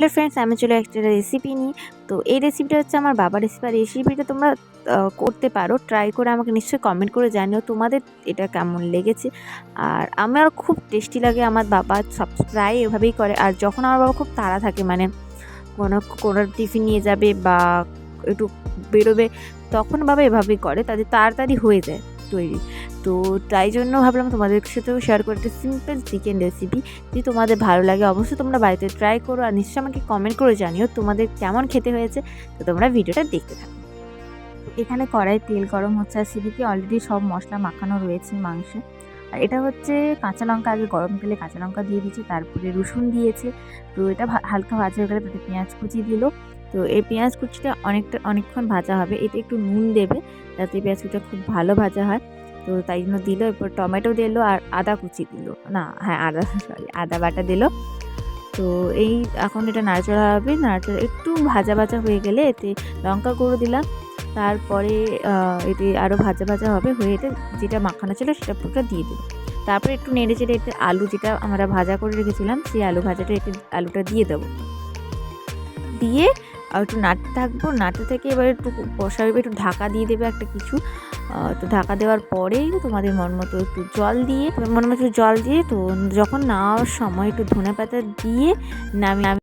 Hello friends, আমি চলে একটা রেসিপি নিয়ে। তো এই রেসিপিটা হচ্ছে আমার বাবার রেসিপি। আর রেসিপিটা তোমরা করতে পারো, ট্রাই করে আমাকে নিশ্চয়ই কমেন্ট করে জানিও তোমাদের এটা কেমন লেগেছে। আর আমার খুব টেস্টি লাগে। আমার বাবা সব প্রায় এভাবেই করে। আর যখন আমার বাবা খুব তাড়া থাকে, মানে কোনো টিফিন নিয়ে যাবে বা একটু বেরোবে, তখন বাবা এভাবেই করে, তাদের তাড়াতাড়ি হয়ে যায় তৈরি। তো তাই জন্য ভাবলাম তোমাদের সাথেও শেয়ার করে একটা সিম্পল চিকেন রেসিপি। যদি তোমাদের ভালো লাগে অবশ্যই তোমরা বাড়িতে ট্রাই করো, আর নিশ্চয়ই আমাকে কমেন্ট করে জানিও তোমাদের কেমন খেতে হয়েছে। তো তোমরা ভিডিওটা দেখতে থাকো। এখানে কড়াই তেল গরম হচ্ছে, আর সেদিকে অলরেডি সব মশলা মাখানো রয়েছে মাংসে। আর এটা হচ্ছে কাঁচা লঙ্কা, আগে গরম তেলে কাঁচা লঙ্কা দিয়ে দিয়েছে, তারপরে রসুন দিয়েছে। তো এটা হালকা ভাজা হয়ে গেলে তাতে পেঁয়াজ কুচি দিল। তো এই পেঁয়াজ কুচিটা অনেকক্ষণ ভাজা হবে। এতে একটু নুন দেবে যাতে পেঁয়াজ কুচিটা খুব ভালো ভাজা হয়। তো তাই জন্য দিল। এরপর টমেটো দিল আর আদা কুচি দিল, আদা বাটা দিল। তো এই এখন এটা নাড়াচাড়া হবে। নাড়াচাড়া একটু ভাজা ভাজা হয়ে গেলে এতে লঙ্কা গুঁড়ো দিলাম। তারপরে এতে আরও ভাজা ভাজা হবে, হয়ে এতে যেটা মাখানো ছিল সেটা পুরোটা দিয়ে দেবো। তারপরে একটু নেড়ে চেড়ে এতে আলু যেটা আমরা ভাজা করে রেখেছিলাম সেই আলুটা দিয়ে দেবো। দিয়ে একটু নাড়তে থাকবো। নাড়তে থেকে এবার একটু কষাবে, একটু ঢাকা দিয়ে দেবে একটা কিছু। তো ঢাকা দেওয়ার পরেই তোমাদের মন মতো একটু জল দিয়ে তো যখন নামার সময় একটু ধনেপাতা দিয়ে নামিয়ে